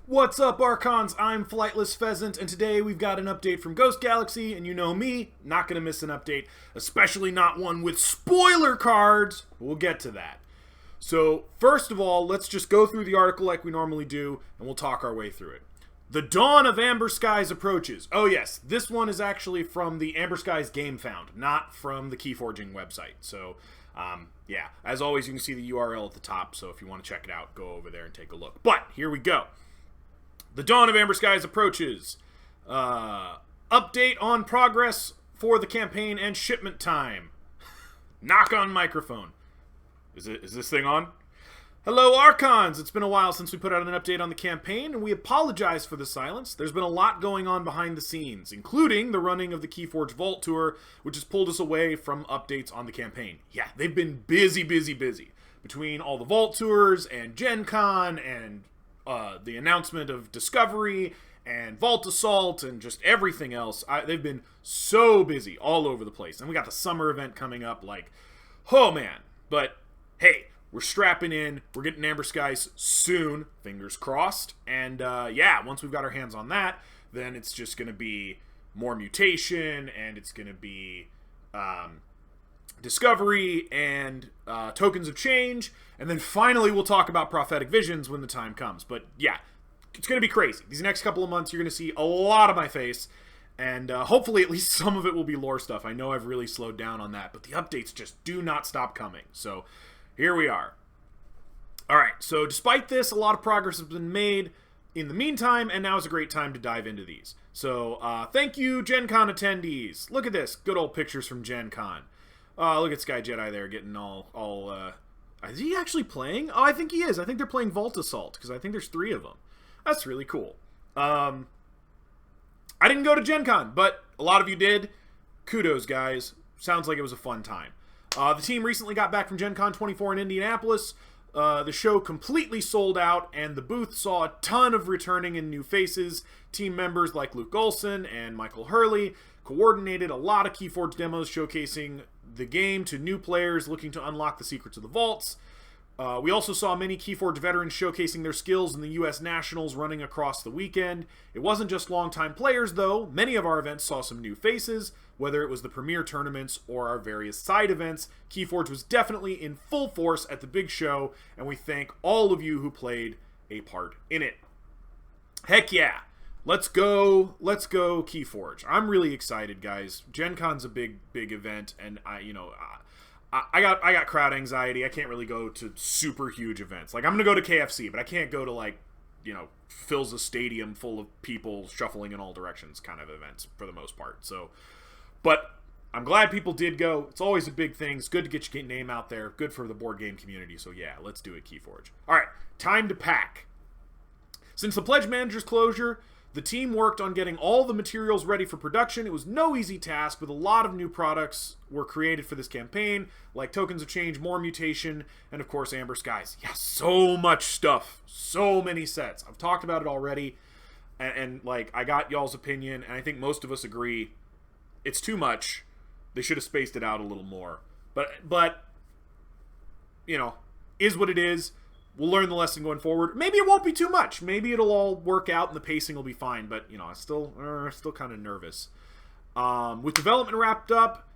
What's up, Archons? I'm Flightless Pheasant, and today we've got an update from Ghost Galaxy, and you know me, not gonna miss an update, especially not one with spoiler cards. We'll get to that. So, first of all, let's just go through the article like we normally do, and we'll talk our way through it. The dawn of Aember Skies approaches. Oh yes, this one is actually from the Aember Skies Gamefound, not from the Keyforging website. So, yeah, as always, you can see the URL at the top, so if you want to check it out, go over there and take a look. But, here we go. The dawn of Aember Skies approaches. Update on progress for the campaign and shipment time. Knock on microphone. Is this thing on? Hello, Archons! It's been a while since we put out an update on the campaign, and we apologize for the silence. There's been a lot going on behind the scenes, including the running of the Keyforge Vault Tour, which has pulled us away from updates on the campaign. Yeah, they've been busy. Between all the Vault Tours and Gen Con and the announcement of Discovery and Vault Assault and just everything else. They've been so busy all over the place. And we got the summer event coming up, like, oh man. But, hey, we're strapping in. We're getting Aember Skies soon, fingers crossed. And, yeah, once we've got our hands on that, then it's just going to be more mutation, and it's going to be Discovery and tokens of change, and then finally we'll talk about prophetic visions when the time comes. But yeah, it's going to be crazy. These next couple of months you're going to see a lot of my face, and hopefully at least some of it will be lore stuff. I know I've really slowed down on that, but the updates just do not stop coming. So here we are. Alright, so despite this, a lot of progress has been made in the meantime, and now is a great time to dive into these. So thank you, Gen Con attendees. Look at this, good old pictures from Gen Con. Look at Sky Jedi there getting all is he actually playing? Oh, I think he is. I think they're playing Vault Assault, because I think there's 3 of them. That's really cool. I didn't go to Gen Con, but a lot of you did. Kudos, guys. Sounds like it was a fun time. The team recently got back from Gen Con 24 in Indianapolis. The show completely sold out, and the booth saw a ton of returning and new faces. Team members like Luke Olson and Michael Hurley coordinated a lot of Keyforge demos showcasing the game to new players looking to unlock the secrets of the vaults. We also saw many Keyforge veterans showcasing their skills in the U.S. Nationals running across the weekend. It wasn't just longtime players, though. Many of our events saw some new faces, whether it was the premier tournaments or our various side events. Keyforge was definitely in full force at the big show, and we thank all of you who played a part in it. Heck yeah! Let's go Keyforge. I'm really excited, guys. Gen Con's a big event, and I got crowd anxiety. I can't really go to super huge events. Like, I'm gonna go to KFC, but I can't go to, like, fills a stadium full of people shuffling in all directions kind of events for the most part. So, but I'm glad people did go. It's always a big thing. It's good to get your name out there. Good for the board game community. So yeah, let's do it, Keyforge. All right, time to pack. Since the Pledge Manager's closure, the team worked on getting all the materials ready for production. It was no easy task, but a lot of new products were created for this campaign, like tokens of change, more mutation, and of course Aember Skies. Yeah, so much stuff. So many sets. I've talked about it already, and like, I got y'all's opinion, and I think most of us agree it's too much. They should have spaced it out a little more. But is what it is. We'll learn the lesson going forward. Maybe it won't be too much. Maybe it'll all work out and the pacing will be fine. But, I'm still kind of nervous. With development wrapped up,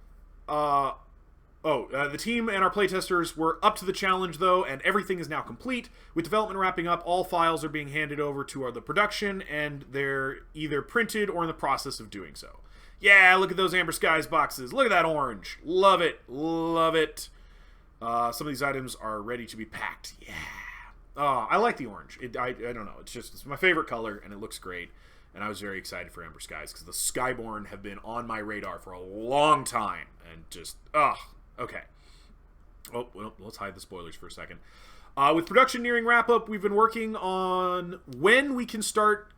the team and our playtesters were up to the challenge, though, and everything is now complete. With development wrapping up, all files are being handed over to the production, and they're either printed or in the process of doing so. Yeah, look at those Aember Skies boxes. Look at that orange. Love it. Love it. Some of these items are ready to be packed. Yeah. Oh, I like the orange. I don't know. It's my favorite color, and it looks great. And I was very excited for Aember Skies, because the Skyborn have been on my radar for a long time. And just, okay. Oh, well, let's hide the spoilers for a second. With production nearing wrap-up, we've been working on when we can start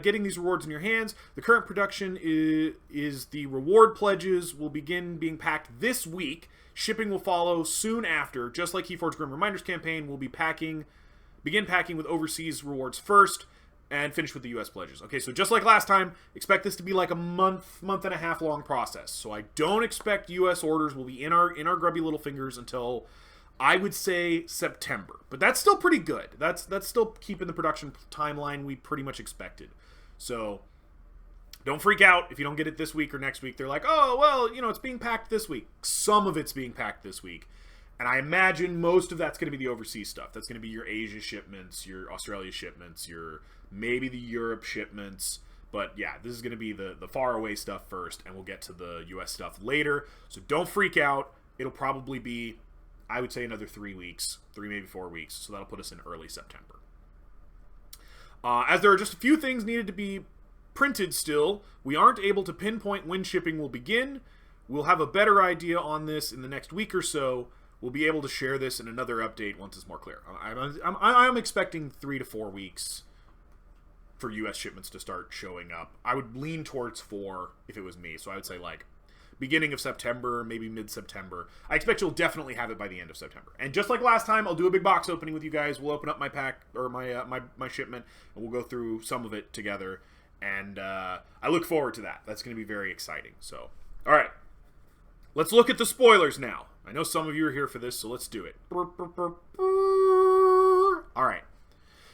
getting these rewards in your hands. The current production is the reward pledges will begin being packed this week. Shipping will follow soon after. Just like Keyforge Grim Reminders campaign, we'll begin packing with overseas rewards first and finish with the US pledges. Okay, so just like last time, expect this to be like a month and a half long process. So I don't expect US orders will be in our grubby little fingers until I would say September. But that's still pretty good. That's still keeping the production timeline we pretty much expected. So don't freak out if you don't get it this week or next week. They're like, oh, well, it's being packed this week. Some of it's being packed this week. And I imagine most of that's going to be the overseas stuff. That's going to be your Asia shipments, your Australia shipments, your maybe the Europe shipments. But yeah, this is going to be the far away stuff first, and we'll get to the US stuff later. So don't freak out. It'll probably be, I would say, another 3 weeks, 3 maybe 4 weeks. So that'll put us in early September. As there are just a few things needed to be printed still, we aren't able to pinpoint when shipping will begin. We'll have a better idea on this in the next week or so. We'll be able to share this in another update once it's more clear. I'm expecting 3 to 4 weeks for U.S. shipments to start showing up. I would lean towards 4 if it was me. So I would say like beginning of September, maybe mid-September. I expect you'll definitely have it by the end of September. And just like last time, I'll do a big box opening with you guys. We'll open up my pack or my shipment, and we'll go through some of it together. And I look forward to that. That's going to be very exciting. So, all right. Let's look at the spoilers now. I know some of you are here for this, so let's do it. All right.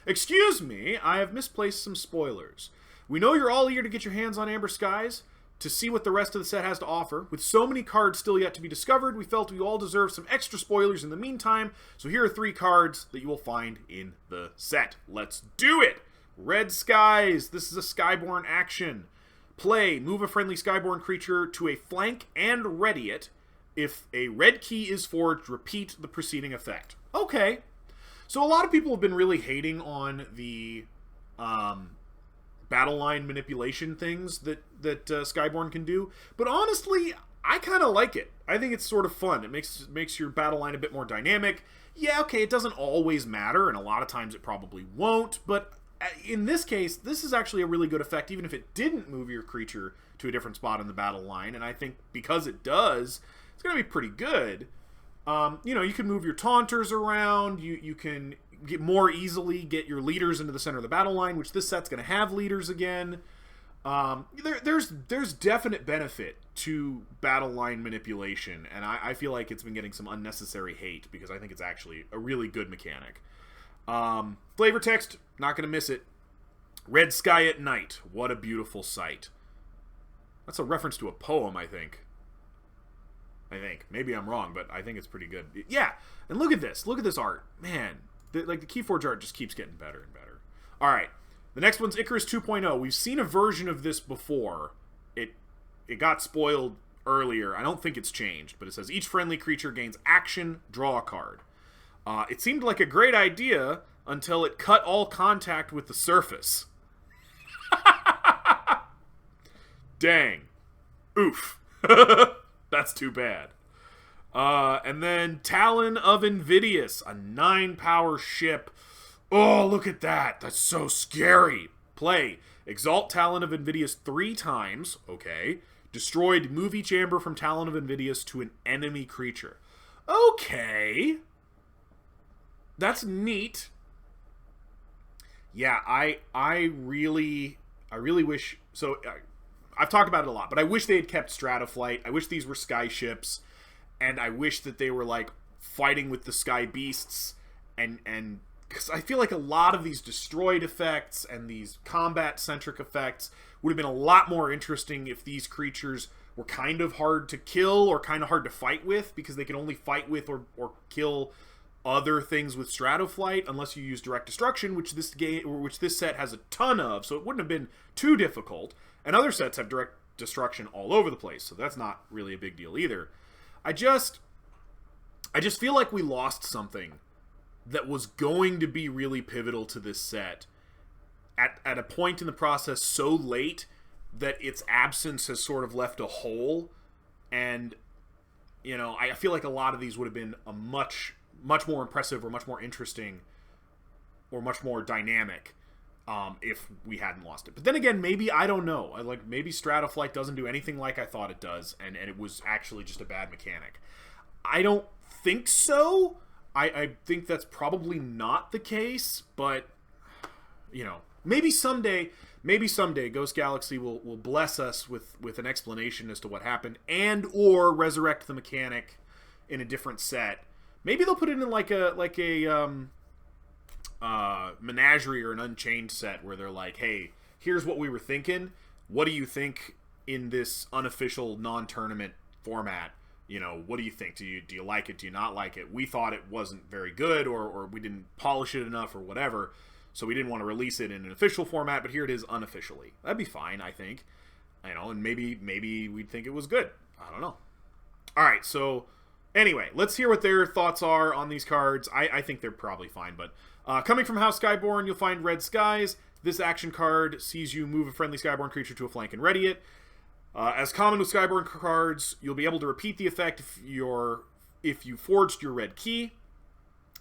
Excuse me, I have misplaced some spoilers. We know you're all eager to get your hands on Aember Skies to see what the rest of the set has to offer. With so many cards still yet to be discovered, we felt we all deserve some extra spoilers in the meantime, so here are 3 cards that you will find in the set. Let's do it! Red Skies. This is a Skyborn action. Play, move a friendly Skyborn creature to a flank and ready it. If a red key is forged, repeat the preceding effect. Okay. So a lot of people have been really hating on the battle line manipulation things that Skyborn can do. But honestly, I kind of like it. I think it's sort of fun. It makes your battle line a bit more dynamic. Yeah, okay, it doesn't always matter, and a lot of times it probably won't, but in this case, this is actually a really good effect, even if it didn't move your creature to a different spot in the battle line, and I think because it does, it's going to be pretty good. You can move your taunters around, you can more easily get your leaders into the center of the battle line, which this set's going to have leaders again. There's definite benefit to battle line manipulation, and I feel like it's been getting some unnecessary hate, because I think it's actually a really good mechanic. Flavor text, not going to miss it. Red sky at night. What a beautiful sight. That's a reference to a poem, I think. Maybe I'm wrong, but I think it's pretty good. Yeah, and look at this. Look at this art. Man, the Keyforge art just keeps getting better and better. All right, the next one's Icarus 2.0. We've seen a version of this before. It got spoiled earlier. I don't think it's changed, but it says each friendly creature gains action, draw a card. It seemed like a great idea until it cut all contact with the surface. Dang. Oof. That's too bad. And then Talon of Invidious, a 9-power ship. Oh, look at that. That's so scary. Play. Exalt Talon of Invidious 3 times. Okay. Destroyed. Move each amber from Talon of Invidious to an enemy creature. Okay. That's neat. Yeah, I really wish... So, I've talked about it a lot, but I wish they had kept Stratoflight. I wish these were sky ships, and I wish that they were, like, fighting with the sky beasts, and because I feel like a lot of these destroyed effects and these combat-centric effects would have been a lot more interesting if these creatures were kind of hard to kill or kind of hard to fight with, because they can only fight with or kill other things with Stratoflight unless you use direct destruction, which this set has a ton of, so it wouldn't have been too difficult. And other sets have direct destruction all over the place, so that's not really a big deal either. I just feel like we lost something that was going to be really pivotal to this set at a point in the process so late that its absence has sort of left a hole. And, I feel like a lot of these would have been a much more impressive or much more interesting or much more dynamic if we hadn't lost it. But then again, maybe, I don't know. Maybe Stratoflight doesn't do anything like I thought it does, and it was actually just a bad mechanic. I don't think so. I think that's probably not the case, but, maybe someday Ghost Galaxy will bless us with an explanation as to what happened, and or resurrect the mechanic in a different set. Maybe they'll put it in like a menagerie or an Unchained set where they're like, hey, here's what we were thinking. What do you think in this unofficial non-tournament format? You know, what do you think? Do you like it? Do you not like it? We thought it wasn't very good, or we didn't polish it enough, or whatever. So we didn't want to release it in an official format, but here it is unofficially. That'd be fine, I think. You know, and maybe we'd think it was good. I don't know. All right, so anyway, let's hear what their thoughts are on these cards. I think they're probably fine, but coming from House Skyborn, you'll find Red Skies. This action card sees you move a friendly Skyborn creature to a flank and ready it. As common with Skyborn cards, you'll be able to repeat the effect if you forged your red key.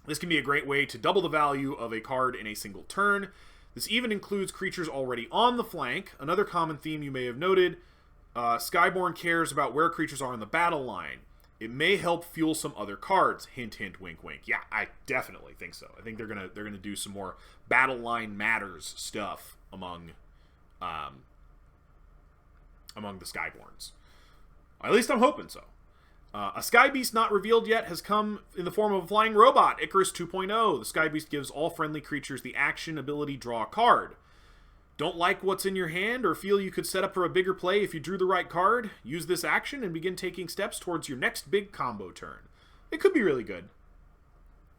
This can be a great way to double the value of a card in a single turn. This even includes creatures already on the flank. Another common theme you may have noted, Skyborn cares about where creatures are in the battle line. It may help fuel some other cards. Hint, hint, wink, wink. Yeah, I definitely think so. I think they're gonna do some more battle line matters stuff among the Skyborns. At least I'm hoping so. A Sky Beast not revealed yet has come in the form of a flying robot, Icarus 2.0. The Sky Beast gives all friendly creatures the action ability draw a card. Don't like what's in your hand or feel you could set up for a bigger play if you drew the right card? Use this action and begin taking steps towards your next big combo turn. It could be really good.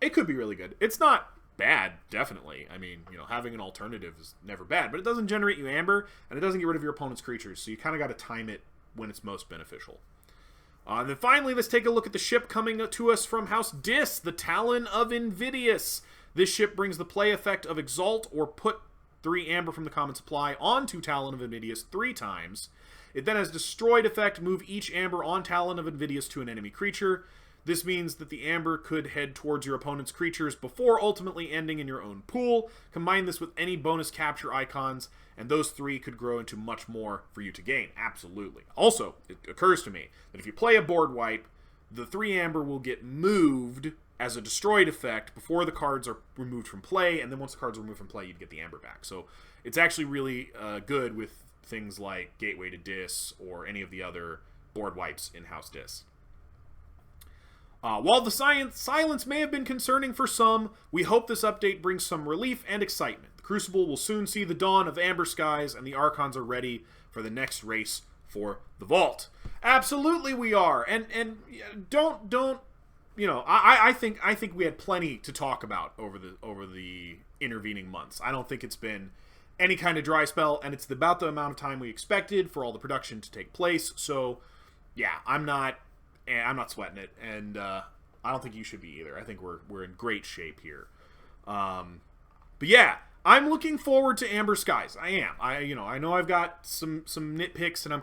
It could be really good. It's not bad, definitely. I mean, you know, having an alternative is never bad, but it doesn't generate you Amber, and it doesn't get rid of your opponent's creatures, so you kind of got to time it when it's most beneficial. And then finally, let's take a look at the ship coming to us from House Dis, the Talon of Invidious. This ship brings the play effect of Exalt or put 3 Amber from the common supply onto Talon of Invidious 3 times. It then has Destroyed effect, move each Amber on Talon of Invidious to an enemy creature. This means that the Amber could head towards your opponent's creatures before ultimately ending in your own pool. Combine this with any bonus capture icons, and those 3 could grow into much more for you to gain. Absolutely. Also, it occurs to me that if you play a board wipe, the 3 Amber will get moved as a Destroyed effect before the cards are removed from play, and then once the cards are removed from play, you'd get the Amber back. So it's actually really good with things like Gateway to Dis or any of the other board wipes in House Dis. While the silence may have been concerning for some, we hope this update brings some relief and excitement. The Crucible will soon see the dawn of Aember Skies, and the Archons are ready for the next race for the Vault. Absolutely we are, and don't you know, I think we had plenty to talk about over the intervening months. I don't think it's been any kind of dry spell, and it's about the amount of time we expected for all the production to take place. So yeah, I'm not sweating it, and I don't think you should be either. I think we're in great shape here. But yeah, I'm looking forward to Aember Skies. I am. I know I've got some nitpicks, and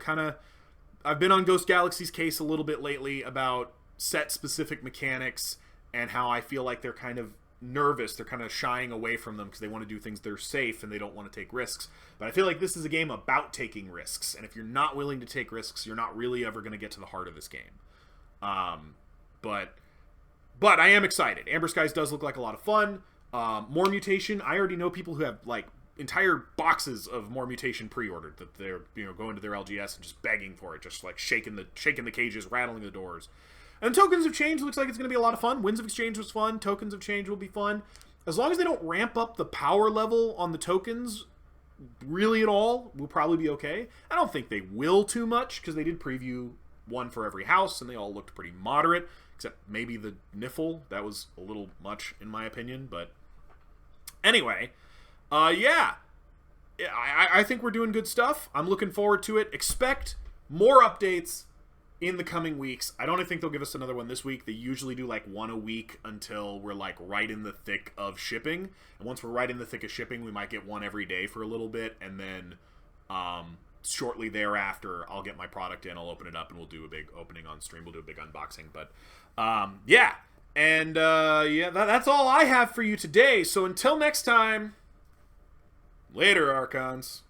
I've been on Ghost Galaxy's case a little bit lately about set specific mechanics and how I feel like they're kind of nervous. They're kind of shying away from them because they want to do things that are safe and they don't want to take risks. But I feel like this is a game about taking risks, and if you're not willing to take risks, you're not really ever going to get to the heart of this game. But I am excited. Aember Skies does look like a lot of fun. More Mutation. I already know people who have like entire boxes of More Mutation pre-ordered that they're going to their LGS and just begging for it, just like shaking the cages, rattling the doors. And Tokens of Change looks like it's going to be a lot of fun. Winds of Exchange was fun. Tokens of Change will be fun. As long as they don't ramp up the power level on the tokens really at all, we'll probably be okay. I don't think they will too much because they did preview one for every house and they all looked pretty moderate, except maybe the Niffle. That was a little much in my opinion, but anyway, yeah. I think we're doing good stuff. I'm looking forward to it. Expect more updates in the coming weeks. I don't think they'll give us another one this week. They usually do like one a week until we're like right in the thick of shipping. And once we're right in the thick of shipping, we might get one every day for a little bit. And then shortly thereafter, I'll get my product in, I'll open it up, and we'll do a big opening on stream. We'll do a big unboxing. But yeah. And yeah, that's all I have for you today. So until next time, later, Archons.